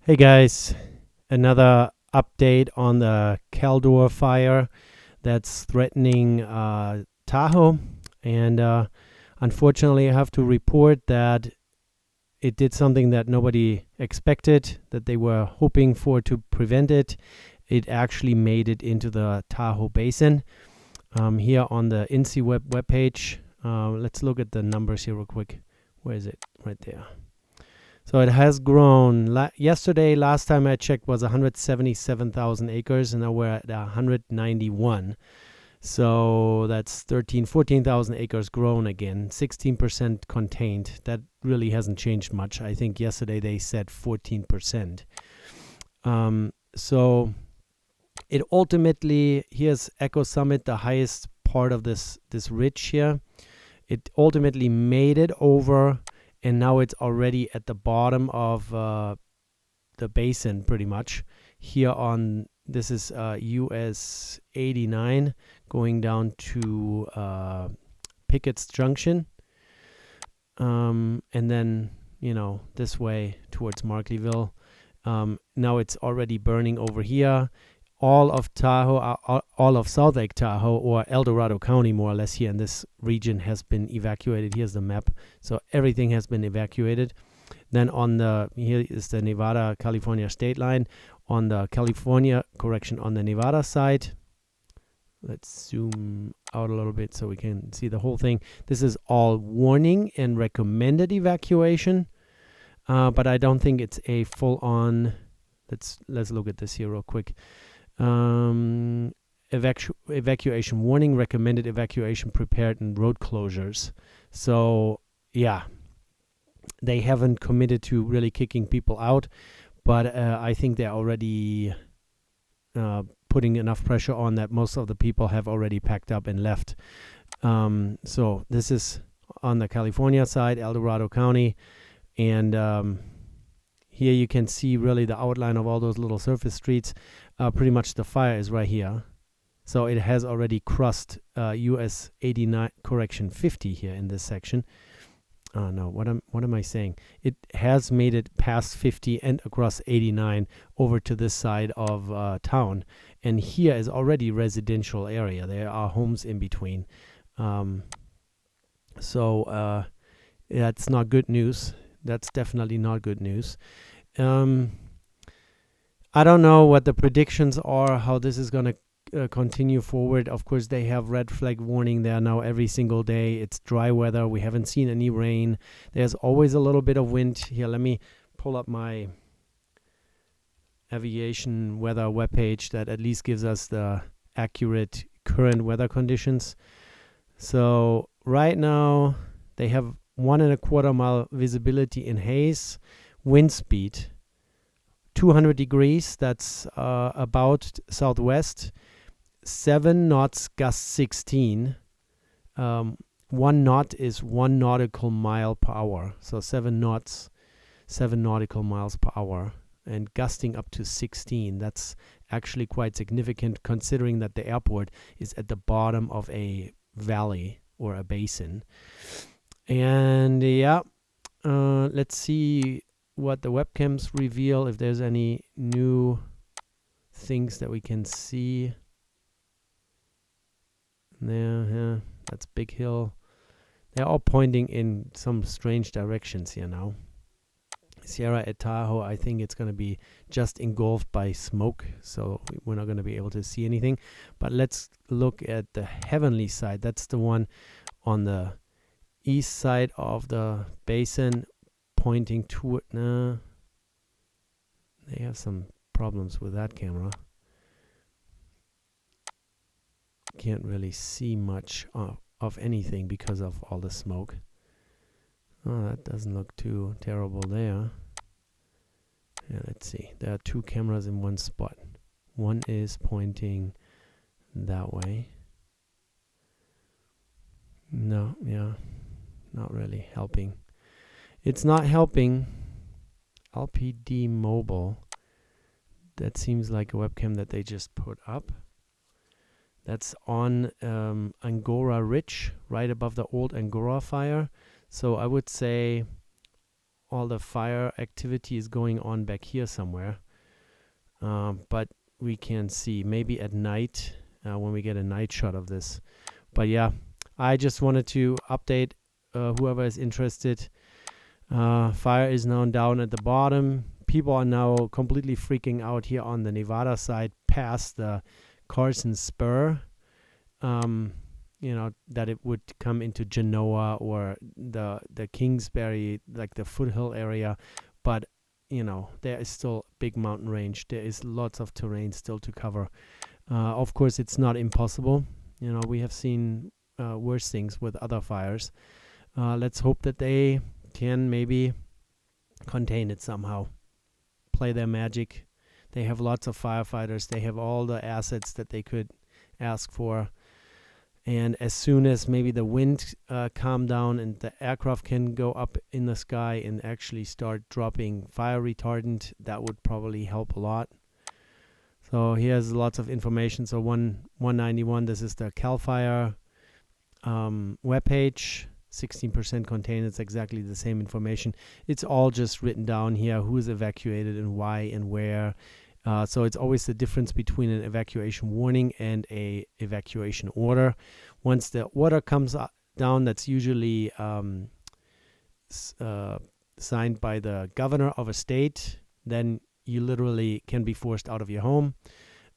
Hey guys, another update on the CALDOR fire that's threatening Tahoe. And unfortunately, I have to report that it did something that nobody expected, that they were hoping for to prevent it. It actually made it into the Tahoe Basin. Here on the INSEE webpage, let's look at the numbers here real quick. Where is it? Right there. So it has grown. Last time I checked, was 177,000 acres, and now we're at 191. So that's 14,000 acres grown again, 16% contained. That really hasn't changed much. I think yesterday they said 14%. So it ultimately, here's Echo Summit, the highest part of this ridge here. It ultimately made it over, and now it's already at the bottom of the basin pretty much. Here on, this is US 89 going down to Pickett's Junction, and then this way towards Markleeville. Now it's already burning over here. All of Tahoe, all of South Lake Tahoe, or El Dorado County, more or less, here in this region has been evacuated. Here's the map. So everything has been evacuated. Then here is the Nevada-California state line. On the on the Nevada side, let's zoom out a little bit so we can see the whole thing. This is all warning and recommended evacuation, but I don't think it's a full-on. Let's look at this here real quick. Evacuation warning, recommended evacuation prepared, and road closures. So yeah, they haven't committed to really kicking people out, but I think they're already putting enough pressure on that most of the people have already packed up and left. So this is on the California side, El Dorado County, and here you can see really the outline of all those little surface streets. Pretty much the fire is right here. So it has already crossed US 89, 50 here in this section. No, what am I saying? It has made it past 50 and across 89 over to this side of town. And here is already residential area. There are homes in between. So that's not good news. That's definitely not good news. I don't know what the predictions are, how this is going to continue forward. Of course, they have red flag warning there now every single day. It's dry weather. We haven't seen any rain. There's always a little bit of wind. Here, let me pull up my aviation weather webpage that at least gives us the accurate current weather conditions. So right now they have 1.25 mile visibility in haze, wind speed 200 degrees, that's about southwest, 7 knots, gust 16. 1 knot is 1 nautical mile per hour, so 7 knots, 7 nautical miles per hour, and gusting up to 16. That's actually quite significant considering that the airport is at the bottom of a valley or a basin. And yeah, let's see what the webcams reveal, if there's any new things that we can see. There, yeah, that's Big Hill. They're all pointing in some strange directions here now. Sierra at Tahoe, I think it's going to be just engulfed by smoke, so we're not going to be able to see anything. But let's look at the heavenly side. That's the one on the east side of the basin, pointing toward. They have some problems with that camera. Can't really see much of anything because of all the smoke. Oh, that doesn't look too terrible there. Yeah, let's see. There are 2 cameras in one spot. One is pointing that way. No, yeah, not really helping. It's not helping. LPD Mobile. That seems like a webcam that they just put up. That's on Angora Ridge, right above the old Angora fire. So I would say all the fire activity is going on back here somewhere. But we can see maybe at night when we get a night shot of this. But yeah, I just wanted to update whoever is interested. Fire is now down at the bottom. People are now completely freaking out here on the Nevada side past the Carson Spur. That it would come into Genoa or the Kingsbury, like the foothill area. But, there is still a big mountain range. There is lots of terrain still to cover. Of course, it's not impossible. We have seen worse things with other fires. Let's hope that they can maybe contain it somehow. Play their magic. They have lots of firefighters. They have all the assets that they could ask for. And as soon as maybe the wind calm down and the aircraft can go up in the sky and actually start dropping fire retardant, that would probably help a lot. So here's lots of information. So 191, this is the CAL FIRE webpage. 16% contained. It's exactly the same information. It's all just written down here, who is evacuated and why and where. So it's always the difference between an evacuation warning and a evacuation order. Once the order comes down, that's usually signed by the governor of a state, then you literally can be forced out of your home.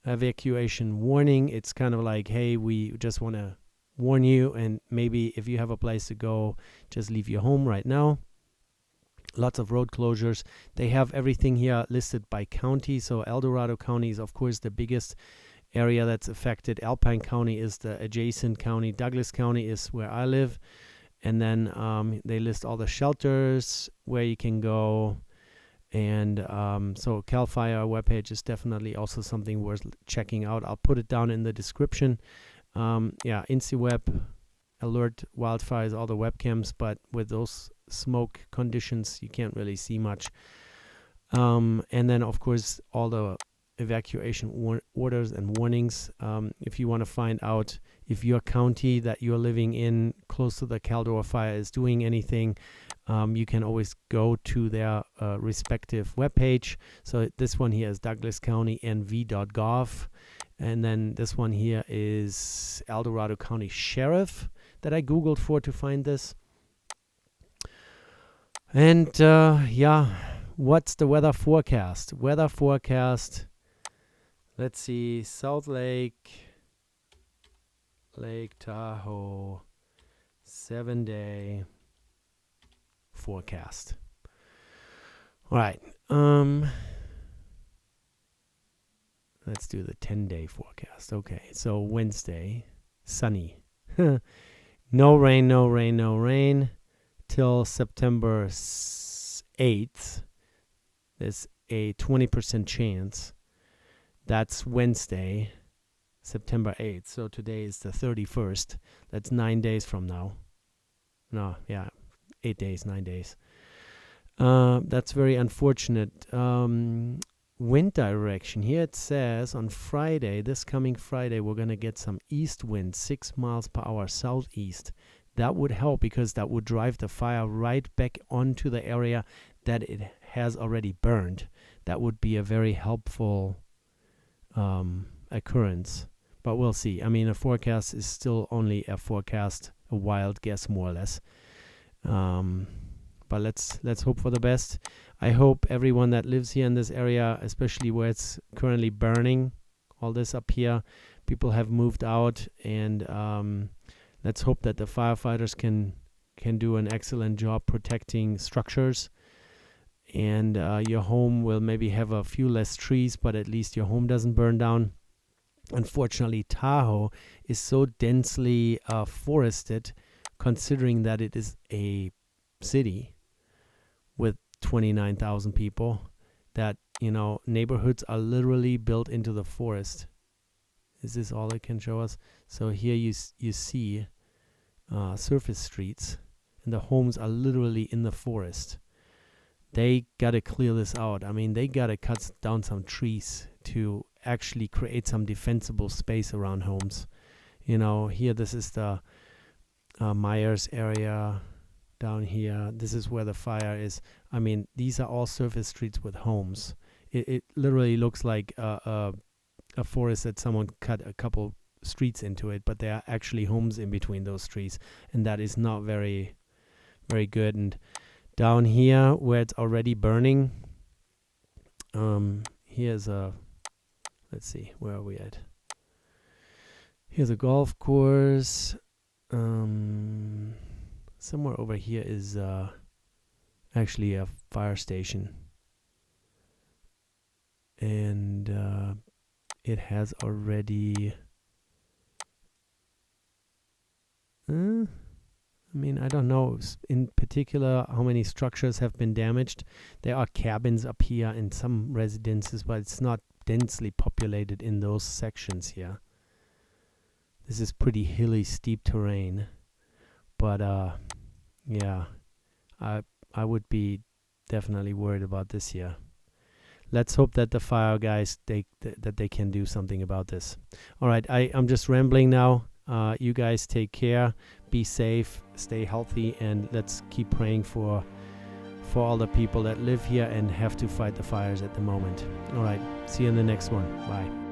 Evacuation warning, it's kind of like, hey, we just want to warn you, and maybe if you have a place to go, just leave your home right now. Lots of road closures. They have everything here listed by county. So El Dorado County is, of course, the biggest area that's affected. Alpine County is the adjacent county. Douglas County is where I live. And then they list all the shelters where you can go. And so CAL FIRE webpage is definitely also something worth checking out. I'll put it down in the description. InciWeb, alert wildfires, all the webcams, but with those smoke conditions, you can't really see much. And then, of course, all the evacuation orders and warnings. If you want to find out if your county that you're living in close to the CALDOR fire is doing anything, you can always go to their respective webpage. So this one here is Douglas County NV.gov. And then this one here is El Dorado County Sheriff that I Googled for to find this. And what's the weather forecast? Weather forecast, let's see, South Lake, Lake Tahoe, 7-day forecast. All right. Let's do the 10-day forecast. Okay, so Wednesday, sunny. No rain till September 8th. There's a 20% chance. That's Wednesday, September 8th. So today is the 31st. That's 9 days from now. 8 days, 9 days. That's very unfortunate. Wind direction. Here it says on Friday, this coming Friday, we're going to get some east wind, 6 miles per hour southeast. That would help because that would drive the fire right back onto the area that it has already burned. That would be a very helpful occurrence. But we'll see. I mean, a forecast is still only a forecast, a wild guess more or less. But let's hope for the best. I hope everyone that lives here in this area, especially where it's currently burning, all this up here, people have moved out, and let's hope that the firefighters can do an excellent job protecting structures, and your home will maybe have a few less trees, but at least your home doesn't burn down. Unfortunately, Tahoe is so densely forested, considering that it is a city with 29,000 people, that neighborhoods are literally built into the forest. Is this all it can show us? So here you see surface streets, and the homes are literally in the forest. They gotta clear this out. I mean, they gotta cut down some trees to actually create some defensible space around homes. Here this is the Myers area, down here. This is where the fire is. I mean, these are all surface streets with homes. It literally looks like a forest that someone cut a couple streets into it, but there are actually homes in between those trees, and that is not very, very good. And down here where it's already burning, here's a, let's see, where are we at? Here's a golf course. Somewhere over here is actually a fire station, and it has already I mean, I don't know in particular how many structures have been damaged. There are cabins up here and some residences, but it's not densely populated in those sections here. This is pretty hilly, steep terrain, but yeah, I would be definitely worried about this here. Let's hope that the fire guys that they can do something about this. All right, I'm just rambling now. You guys take care, be safe, stay healthy, and let's keep praying for all the people that live here and have to fight the fires at the moment. All right, see you in the next one. Bye.